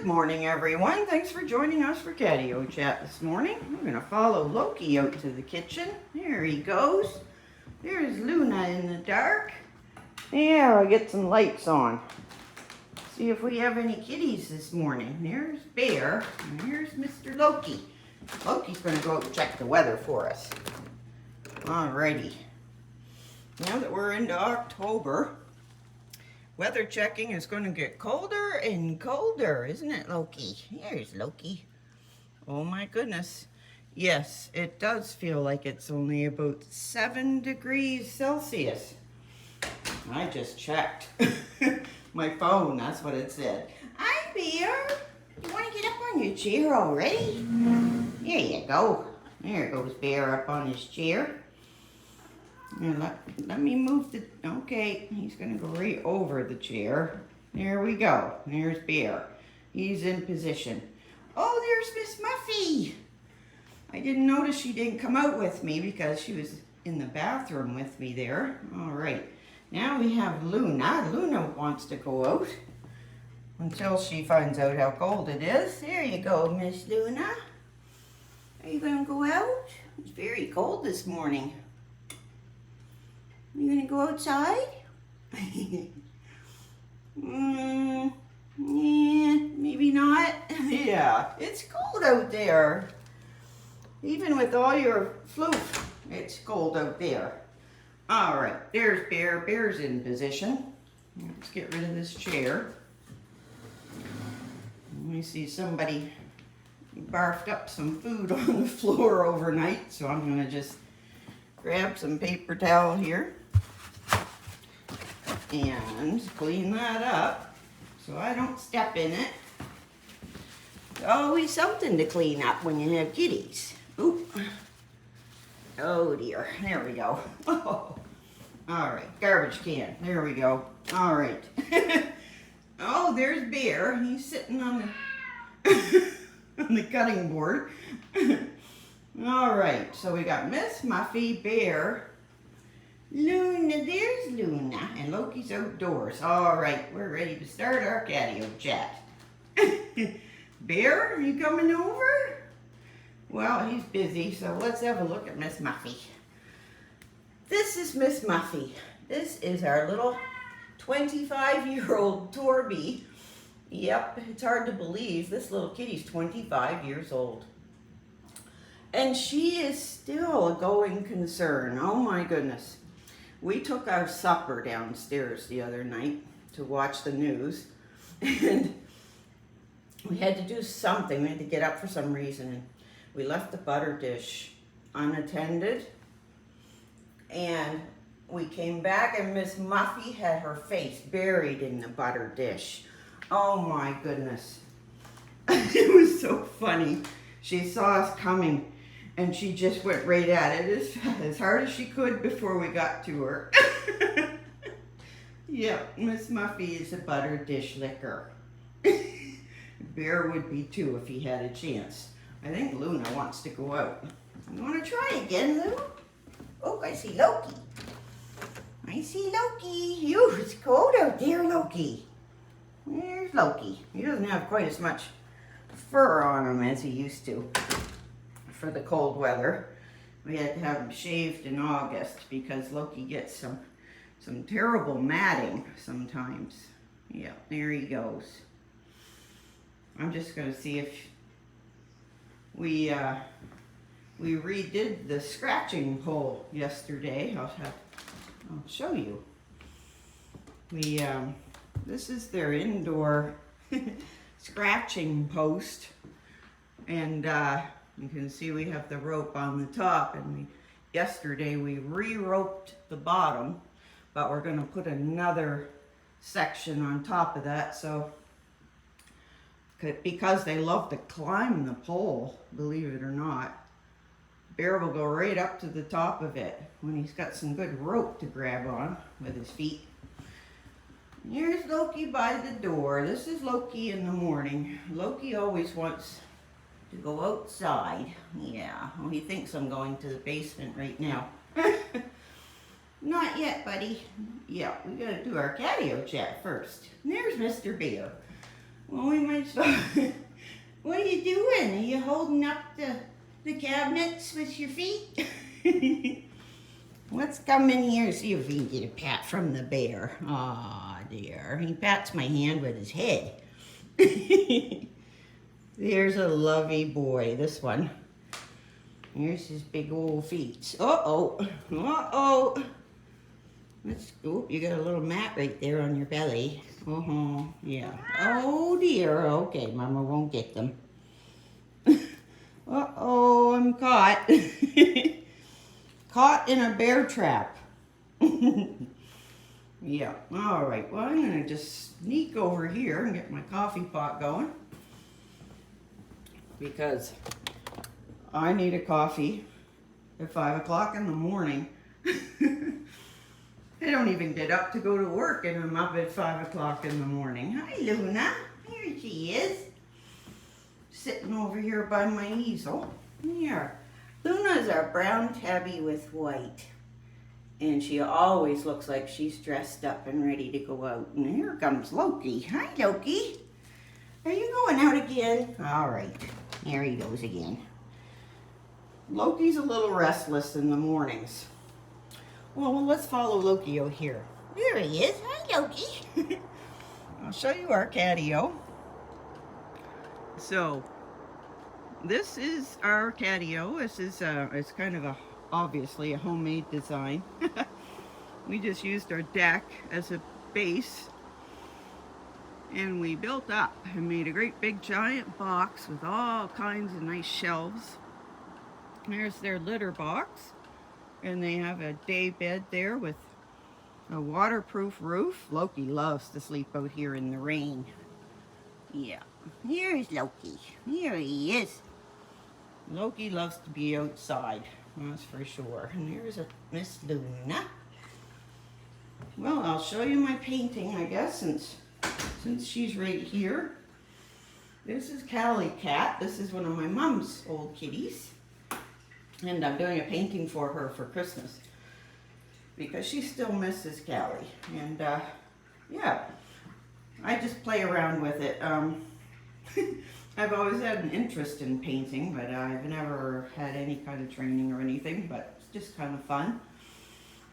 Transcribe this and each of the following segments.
Good morning, everyone. Thanks for joining us for Catio Chat this morning. We're going to follow Loki out to the kitchen. There he goes. There's Luna in the dark. Yeah, I'll get some lights on. See if we have any kitties this morning. There's Bear, and here's Mr. Loki. Loki's going to go out and check the weather for us. Alrighty. Now that we're into October, weather checking is going to get colder and colder, isn't it, Loki? Here's Loki. Oh my goodness. Yes, it does feel like it's only about 7 degrees Celsius. I just checked. My phone, that's what it said. Hi, Bear. You want to get up on your chair already? There you go. There goes Bear up on his chair. Here, let me move the, okay, he's going to go right over the chair. There we go. There's Bear. He's in position. Oh, there's Miss Muffy. I didn't notice she didn't come out with me because she was in the bathroom with me there. All right. Now we have Luna. Luna wants to go out until she finds out how cold it is. There you go, Miss Luna. Are you going to go out? It's very cold this morning. You gonna go outside? Yeah, maybe not. Yeah, it's cold out there. Even with all your floof, it's cold out there. All right, there's Bear. Bear's in position. Let's get rid of this chair. Let me see, somebody barfed up some food on the floor overnight, so I'm gonna just grab some paper towel here and clean that up so I don't step in it. There's always something to clean up when you have kitties. Oop. Oh dear, there we go. Oh. All right, garbage can, there we go. All right. Oh, there's Bear. He's sitting on the, on the cutting board. All right, so we got Miss Muffy, Bear, Luna, there's Luna, and Loki's outdoors. All right, we're ready to start our Catio Chat. Bear, are you coming over? Well, he's busy, so let's have a look at Miss Muffy. This is Miss Muffy. This is our little 25-year-old torbie. Yep, it's hard to believe. This little kitty's 25 years old. And she is still a going concern. Oh my goodness. We took our supper downstairs the other night to watch the news. And we had to do something. We had to get up for some reason. And we left the butter dish unattended. And we came back and Miss Muffy had her face buried in the butter dish. Oh my goodness. It was so funny. She saw us coming. And she just went right at it as hard as she could before we got to her. Yeah, Miss Muffy is a butter dish licker. Bear would be too if he had a chance. I think Luna wants to go out. You want to try again, Lou? Oh, I see Loki. I see Loki. Ew, it's cold out there, Loki. There's Loki. He doesn't have quite as much fur on him as he used to. For the cold weather. We had to have him shaved in August because Loki gets some terrible matting sometimes. Yeah, there he goes. I'm just going to see if we redid the scratching pole yesterday. I'll show you. This is their indoor scratching post, and you can see we have the rope on the top, and yesterday we re-roped the bottom, but we're going to put another section on top of that, so because they love to climb the pole, believe it or not, Bear will go right up to the top of it when he's got some good rope to grab on with his feet. Here's Loki by the door. This is Loki in the morning. Loki always wants to go outside. Yeah, well, he thinks I'm going to the basement right now. Not yet, buddy. Yeah, we gotta do our Catio Chat first. And there's Mr. Bear. Well, we might as well. What are you doing? Are you holding up the cabinets with your feet? Let's come in here and see if we can get a pat from the bear. Aw, dear. He pats my hand with his head. There's a lovey boy, this one. Here's his big old feet. Uh-oh. Uh-oh. Let's go. You got a little mat right there on your belly. Uh-huh. Yeah. Oh, dear. Okay, Mama won't get them. Uh-oh, I'm caught. Caught in a bear trap. Yeah. All right. Well, I'm going to just sneak over here and get my coffee pot going, because I need a coffee at 5 o'clock in the morning. I don't even get up to go to work, and I'm up at 5 o'clock in the morning. Hi, Luna. Here she is. Sitting over here by my easel. Here. Luna's our brown tabby with white. And she always looks like she's dressed up and ready to go out. And here comes Loki. Hi, Loki. Are you going out again? All right. There he goes again. Loki's a little restless in the mornings. Well, let's follow Loki out here. There he is. Hi, Loki. I'll show you our catio. So, this is our catio. This is it's kind of obviously a homemade design. We just used our deck as a base, and we built up and made a great big giant box with all kinds of nice shelves. There's their litter box, and they have a day bed there with a waterproof roof. Loki loves to sleep out here in the rain. Yeah, here's Loki. Here he is. Loki loves to be outside, that's for sure. And here's a Miss Luna. Well, I'll show you my painting, I guess, since she's right here. This is Catio Chat. This is one of my mom's old kitties. And I'm doing a painting for her for Christmas, because she still misses Callie. And yeah, I just play around with it. I've always had an interest in painting, but I've never had any kind of training or anything, but it's just kind of fun.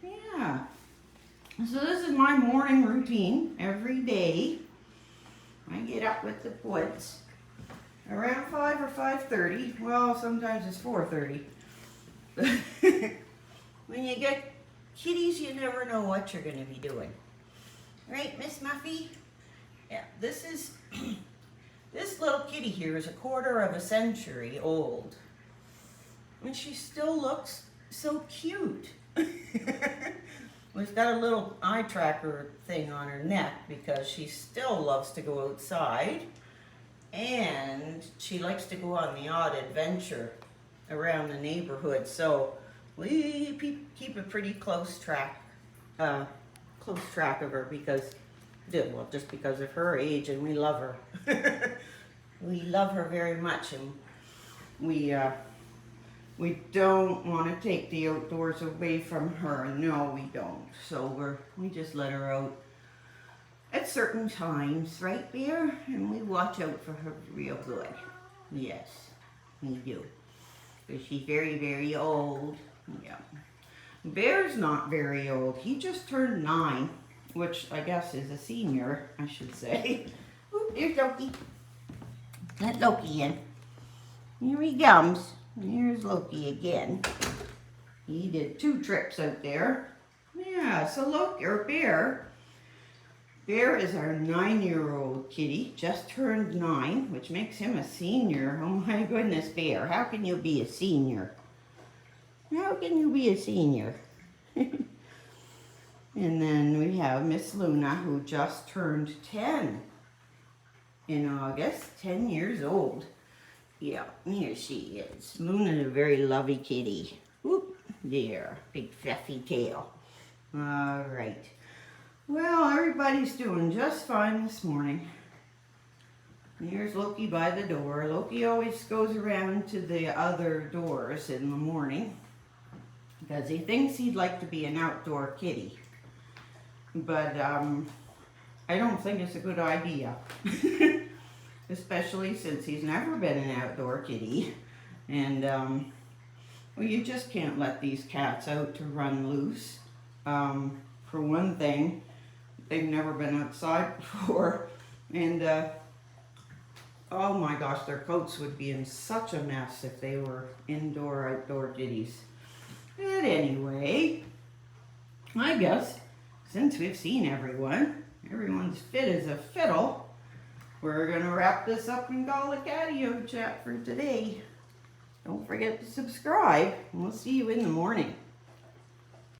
Yeah. So this is my morning routine every day. I get up with the puts around 5 or 5:30. Well, sometimes it's 4:30. When you get kitties, you never know what you're going to be doing. Right, Miss Muffy? Yeah, this is... This little kitty here is 1/4 of a century old. And she still looks so cute. We've got a little eye tracker thing on her neck because she still loves to go outside. And she likes to go on the odd adventure around the neighborhood. So we keep a pretty close track of her, because... well, just because of her age, and we love her. We love her very much, and we don't want to take the outdoors away from her. No, we don't. So we just let her out at certain times, right, Bear? And we watch out for her real good. Yes, we do. Because she's very, very old. Yeah. Bear's not very old. He just turned 9. Which I guess is a senior, I should say. Oop, there's Loki. Let Loki in. Here he comes. Here's Loki again. He did 2 trips out there. Yeah, so Loki, or Bear. Bear is our 9-year-old kitty, just turned 9, which makes him a senior. Oh my goodness, Bear, how can you be a senior? How can you be a senior? And then we have Miss Luna, who just turned 10 in August, 10 years old. Yeah, here she is. Luna's a very lovely kitty. Whoop, there, big fluffy tail. All right. Well, everybody's doing just fine this morning. Here's Loki by the door. Loki always goes around to the other doors in the morning because he thinks he'd like to be an outdoor kitty. But I don't think it's a good idea. especially since he's never been an outdoor kitty. And, well, you just can't let these cats out to run loose. For one thing, they've never been outside before. And, oh my gosh, their coats would be in such a mess if they were outdoor kitties. But anyway, I guess since we've seen everyone's fit as a fiddle, we're gonna wrap this up and call it Catio Chat for today. Don't forget to subscribe, and we'll see you in the morning.